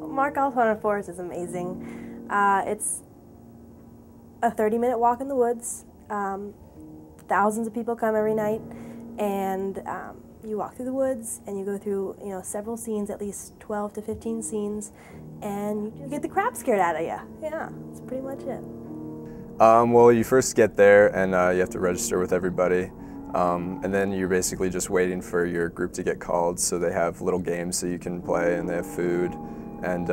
Markoff Haunted Forest is amazing. It's a 30-minute walk in the woods. Thousands of people come every night, and you walk through the woods and you go through several scenes, at least 12 to 15 scenes, and you get the crap scared out of you. Yeah, that's pretty much it. Well, you first get there and you have to register with everybody. And then you're basically just waiting for your group to get called, so they have little games that you can play, and they have food, and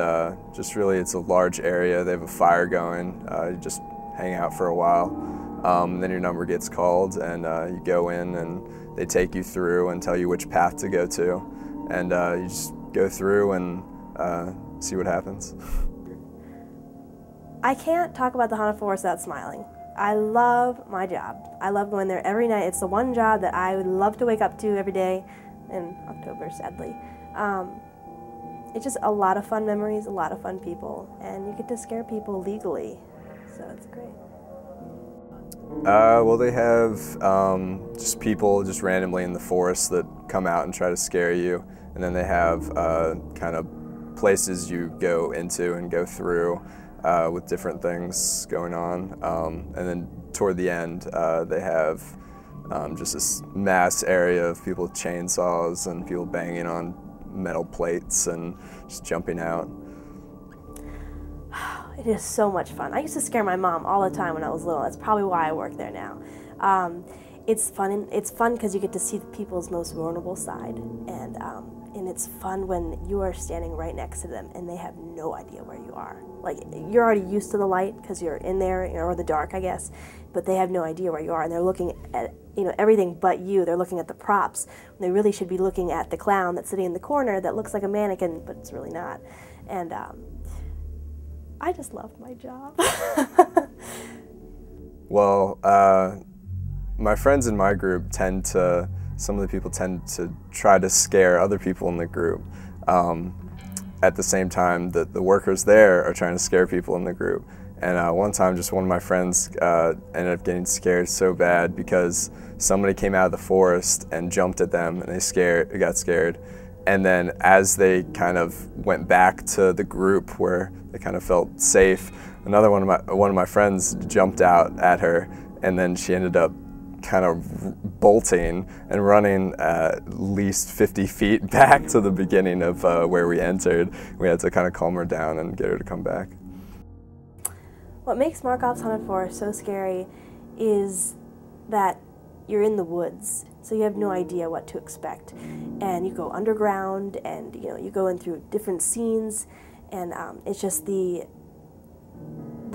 just really it's a large area. They have a fire going. You just hang out for a while. Then your number gets called, and you go in, and they take you through and tell you which path to go to, and you just go through and see what happens. I can't talk about the Haunted Forest without smiling. I love my job. I love going there every night. It's the one job that I would love to wake up to every day, in October, sadly. It's just a lot of fun memories, a lot of fun people, and you get to scare people legally, so it's great. Well, they have just people just randomly in the forest that come out and try to scare you, and then they have kind of places you go into and go through with different things going on. And then toward the end, they have just this mass area of people with chainsaws and people banging on metal plates and just jumping out. It is so much fun. I used to scare my mom all the time when I was little. That's probably why I work there now. It's fun because you get to see people's most vulnerable side, and it's fun when you are standing right next to them and they have no idea where you are. Like, you're already used to the light because you're in there, or the dark, I guess, but they have no idea where you are, and they're looking at everything but you. They're looking at the props. And they really should be looking at the clown that's sitting in the corner that looks like a mannequin, but it's really not. And I just love my job. Well, my friends in my group some of the people tend to try to scare other people in the group. At the same time that the workers there are trying to scare people in the group. And one time, just one of my friends ended up getting scared so bad because somebody came out of the forest and jumped at them, and they got scared. And then as they kind of went back to the group where they kind of felt safe, another one of my friends jumped out at her, and then she ended up kind of bolting and running at least 50 feet back to the beginning of where we entered. We had to kind of calm her down and get her to come back. What makes Markoff's Haunted Forest so scary is that you're in the woods, so you have no idea what to expect. And you go underground, and you go in through different scenes, and it's just the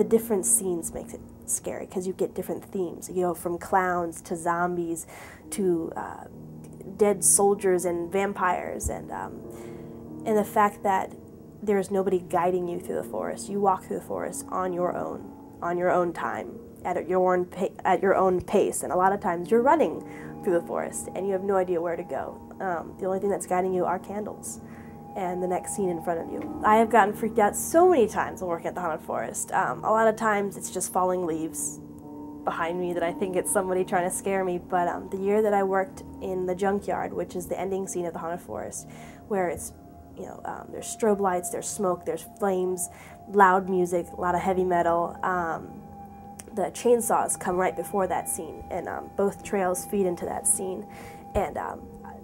different scenes makes it scary because you get different themes. You go from clowns to zombies to dead soldiers and vampires, and the fact that there's nobody guiding you through the forest. You walk through the forest on your own time, at your own pace, and a lot of times you're running through the forest and you have no idea where to go. The only thing that's guiding you are candles and the next scene in front of you. I have gotten freaked out so many times while working at the Haunted Forest. A lot of times it's just falling leaves behind me that I think it's somebody trying to scare me, but the year that I worked in the junkyard, which is the ending scene of the Haunted Forest, where it's there's strobe lights, there's smoke, there's flames, loud music, a lot of heavy metal. The chainsaws come right before that scene, and both trails feed into that scene, and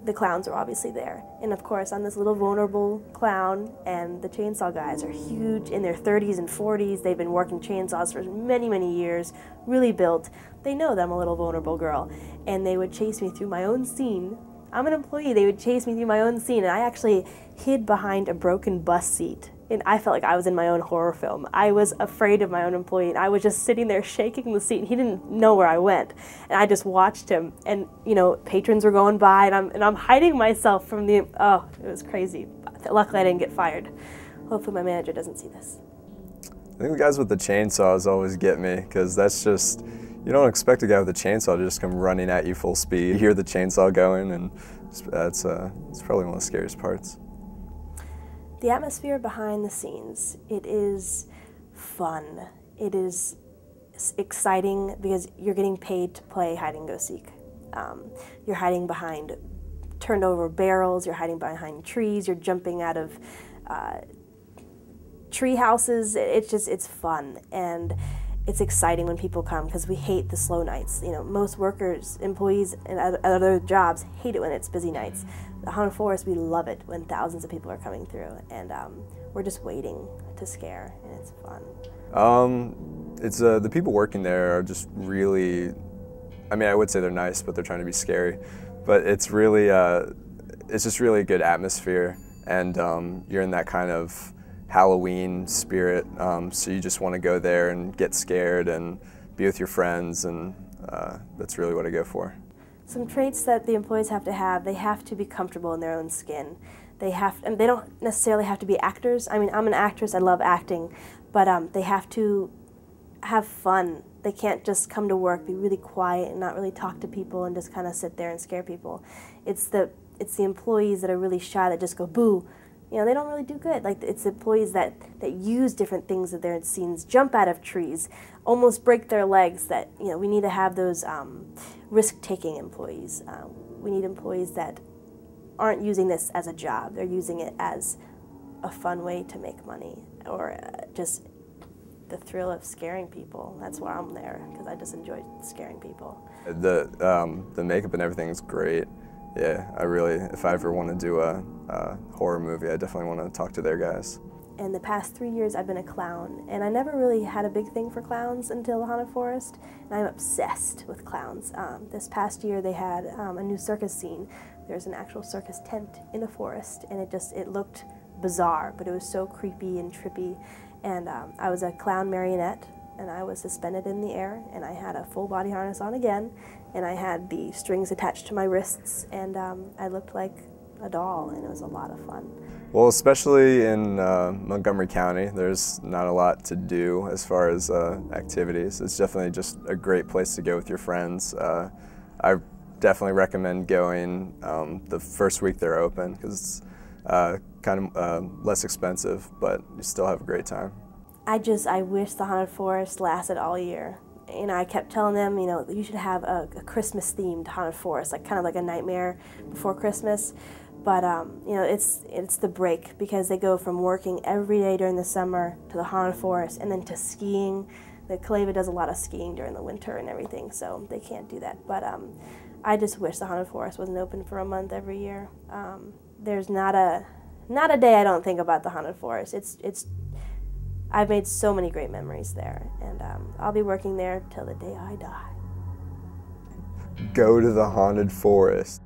the clowns are obviously there. And of course, I'm this little vulnerable clown, and the chainsaw guys are huge, in their 30s and 40s. They've been working chainsaws for many, many years, really built. They know that I'm a little vulnerable girl, and they would chase me through my own scene. I'm an employee. They would chase me through my own scene, and I actually hid behind a broken bus seat. And I felt like I was in my own horror film. I was afraid of my own employee, and I was just sitting there shaking the seat, and he didn't know where I went. And I just watched him, and patrons were going by, and I'm hiding myself from it was crazy. Luckily I didn't get fired. Hopefully my manager doesn't see this. I think the guys with the chainsaws always get me, because that's just, you don't expect a guy with a chainsaw to just come running at you full speed. You hear the chainsaw going, and it's probably one of the scariest parts. The atmosphere behind the scenes, it is fun. It is exciting because you're getting paid to play hide and go seek. You're hiding behind turned over barrels, you're hiding behind trees, you're jumping out of tree houses. It's fun, and it's exciting when people come, because we hate the slow nights. You know, most workers, employees at other jobs hate it when it's busy nights. The Haunted Forest, we love it when thousands of people are coming through, and we're just waiting to scare, and it's fun. It's the people working there are just really, I mean, I would say they're nice, but they're trying to be scary. But it's really, it's just really a good atmosphere, and you're in that kind of Halloween spirit, so you just want to go there and get scared and be with your friends, and that's really what I go for. Some traits that the employees have to have: they have to be comfortable in their own skin. And they don't necessarily have to be actors. I mean, I'm an actress, I love acting, but they have to have fun. They can't just come to work, be really quiet, and not really talk to people, and just kind of sit there and scare people. It's the employees that are really shy, that just go boo. You know, they don't really do good. Like, it's employees that use different things that they're in scenes, jump out of trees, almost break their legs. That, you know, we need to have those risk-taking employees. We need employees that aren't using this as a job. They're using it as a fun way to make money, or just the thrill of scaring people. That's why I'm there, because I just enjoy scaring people. The makeup and everything is great. Yeah, I really, if I ever want to do a horror movie, I definitely want to talk to their guys. In the past 3 years, I've been a clown, and I never really had a big thing for clowns until the Haunted Forest, and I'm obsessed with clowns. This past year, they had a new circus scene. There's an actual circus tent in a forest, and it looked bizarre, but it was so creepy and trippy. And I was a clown marionette, and I was suspended in the air, and I had a full body harness on again, and I had the strings attached to my wrists, and I looked like a doll, and it was a lot of fun. Well, especially in Montgomery County, there's not a lot to do as far as activities. It's definitely just a great place to go with your friends. I definitely recommend going the first week they're open, because it's kind of less expensive, but you still have a great time. I wish the Haunted Forest lasted all year. You know, I kept telling them, you know, you should have a Christmas-themed Haunted Forest, like kind of like a Nightmare Before Christmas. But you know, it's the break, because they go from working every day during the summer to the Haunted Forest, and then to skiing. The Calleva does a lot of skiing during the winter and everything, so they can't do that. But I just wish the Haunted Forest wasn't open for a month every year. There's not a day I don't think about the Haunted Forest. I've made so many great memories there, and I'll be working there till the day I die. Go to the Haunted Forest.